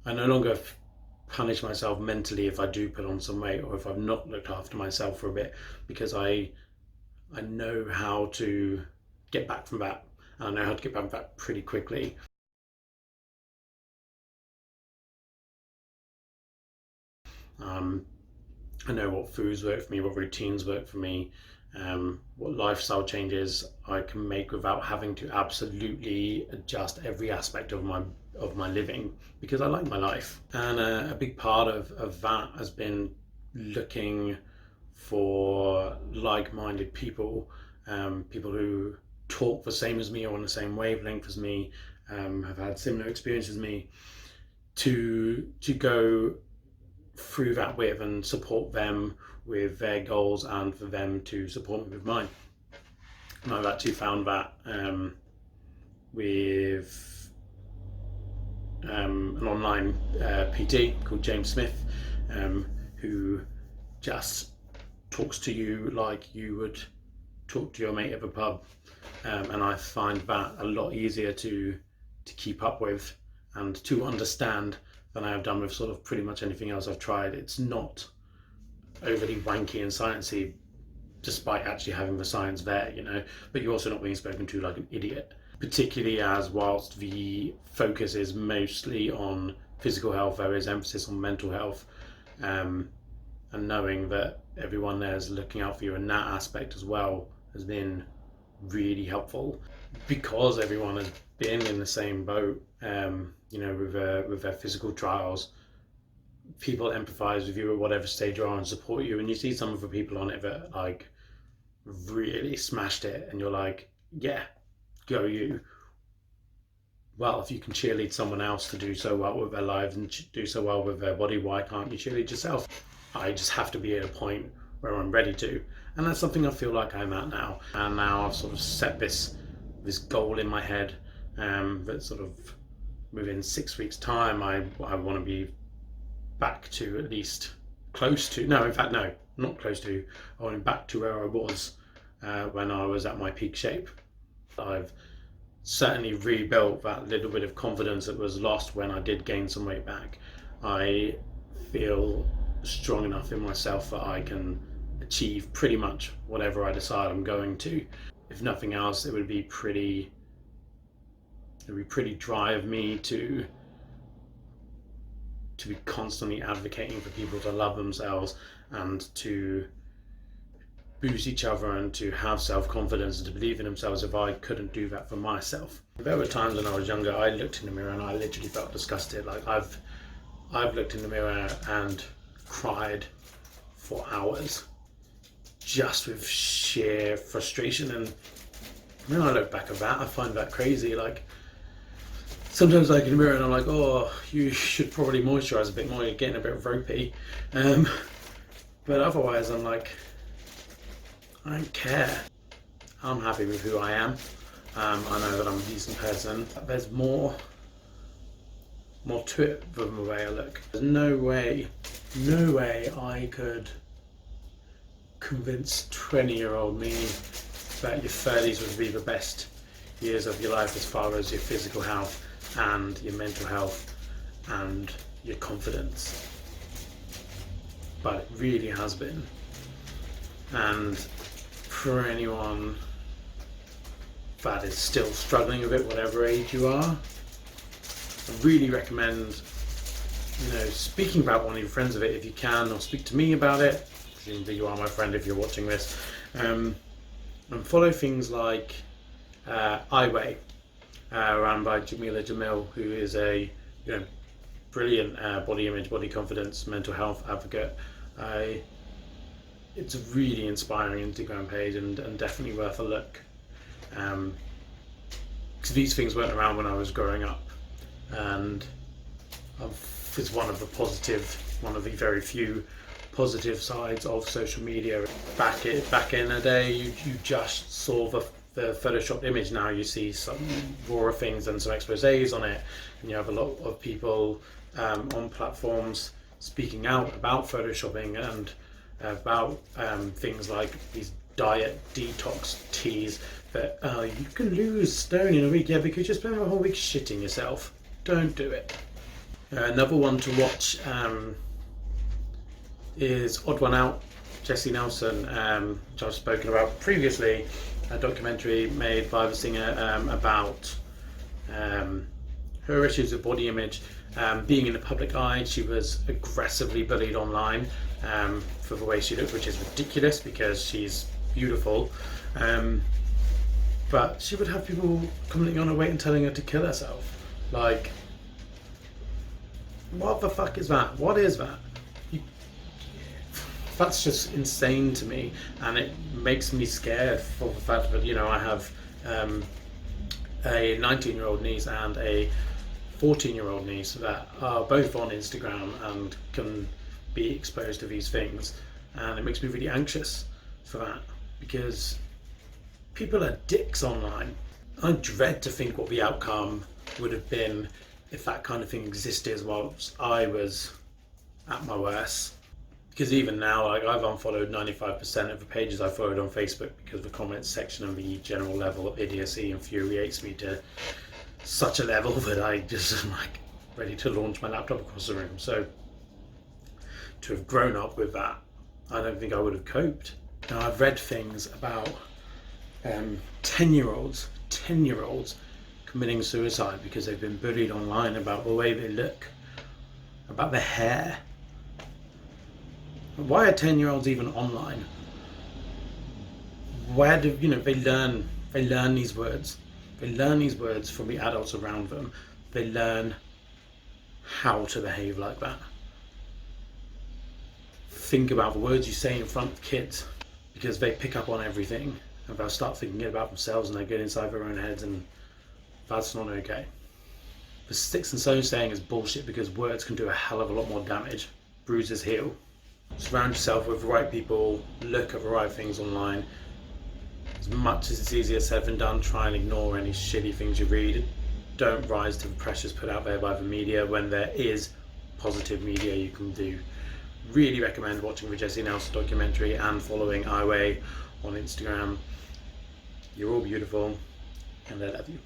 I no longer punish myself mentally if I do put on some weight or if I've not looked after myself for a bit, because I know how to get back from that, and I know how to get back from that pretty quickly. Um, I know what foods work for me, what routines work for me, what lifestyle changes I can make without having to absolutely adjust every aspect of my living, because I like my life. And a big part of that has been looking for like-minded people, people who talk the same as me or on the same wavelength as me, have had similar experiences as me, to go through that with and support them with their goals, and for them to support me with mine. And I've actually found that with an online PT called James Smith, who just talks to you like you would talk to your mate at a pub, and I find that a lot easier to keep up with and to understand than I have done with sort of pretty much anything else I've tried. It's not overly wanky and sciencey, despite actually having the science there, but you're also not being spoken to like an idiot. Particularly as whilst the focus is mostly on physical health, there is emphasis on mental health, and knowing that everyone there is looking out for you in that aspect as well has been really helpful, because everyone has been in the same boat, with their physical trials. People empathize with you at whatever stage you are and support you, and you see some of the people on it that like really smashed it, and you're like, yeah, go you. Well, if you can cheerlead someone else to do so well with their lives and do so well with their body, why can't you cheerlead yourself? I just have to be at a point where I'm ready to, and that's something I feel like I'm at now. And now I've sort of set this goal in my head, that sort of within 6 weeks' time, I want to be back to at least close to, no, in fact, no, not close to, I want to be back to where I was when I was at my peak shape. I've certainly rebuilt that little bit of confidence that was lost when I did gain some weight back. I feel strong enough in myself that I can achieve pretty much whatever I decide I'm going to. If nothing else, it would be pretty dry of me to be constantly advocating for people to love themselves and to boost each other and to have self-confidence and to believe in themselves, if I couldn't do that for myself. There were times when I was younger, I looked in the mirror and I literally felt disgusted. Like I've looked in the mirror and cried for hours, just with sheer frustration. And when I look back at that, I find that crazy. Like sometimes I look in the mirror and I'm like, oh, you should probably moisturize a bit more, you're getting a bit ropey. But otherwise I'm like, I don't care. I'm happy with who I am. I know that I'm a decent person. There's more to it than the way I look. There's no way I could convince 20-year-old me that your 30s would be the best years of your life as far as your physical health and your mental health and your confidence. But it really has been. And for anyone that is still struggling with it, whatever age you are, I really recommend, speaking about one of your friends of it if you can, or speak to me about it. Presumably you are my friend if you're watching this. And follow things like iWeigh, run by Jamila Jamil, who is a brilliant body image, body confidence, mental health advocate. It's a really inspiring Instagram page and definitely worth a look. Because these things weren't around when I was growing up, and it's one of the very few positive sides of social media. Back in the day, you just saw the photoshopped image. Now you see some rawer things and some exposés on it, and you have a lot of people on platforms speaking out about photoshopping and about things like these diet detox teas that you can lose stone in a week. Yeah, because you're spending a whole week shitting yourself. Don't do it. Another one to watch is Odd One Out, Jessie Nelson, which I've spoken about previously, a documentary made by the singer about her issues with body image. Being in the public eye, she was aggressively bullied online for the way she looked, which is ridiculous because she's beautiful. But she would have people commenting on her weight and telling her to kill herself. Like, what the fuck is that? What is that? That's just insane to me, and it makes me scared for the fact that, you know, I have a 19-year-old niece and a 14-year-old niece that are both on Instagram and can be exposed to these things, and it makes me really anxious for that, because people are dicks online. I dread to think what the outcome would have been if that kind of thing existed whilst I was at my worst. Because even now, like, I've unfollowed 95% of the pages I followed on Facebook because the comments section and the general level of idiocy infuriates me to such a level that I just am like ready to launch my laptop across the room. So to have grown up with that, I don't think I would have coped. Now, I've read things about 10-year-olds committing suicide because they've been bullied online about the way they look, about their hair. Why are 10-year-olds even online? Where do, you know, they learn these words. They learn these words from the adults around them. They learn how to behave like that. Think about the words you say in front of kids, because they pick up on everything and they'll start thinking about themselves and they get inside their own heads, and that's not okay. The sticks and stones saying is bullshit because words can do a hell of a lot more damage. Bruises heal. Surround yourself with the right people, look at the right things online. As much as it's easier said than done, try and ignore any shitty things you read. Don't rise to the pressures put out there by the media when there is positive media you can do. Really recommend watching the Jessie Nelson documentary and following Iway on Instagram. You're all beautiful, and I love you.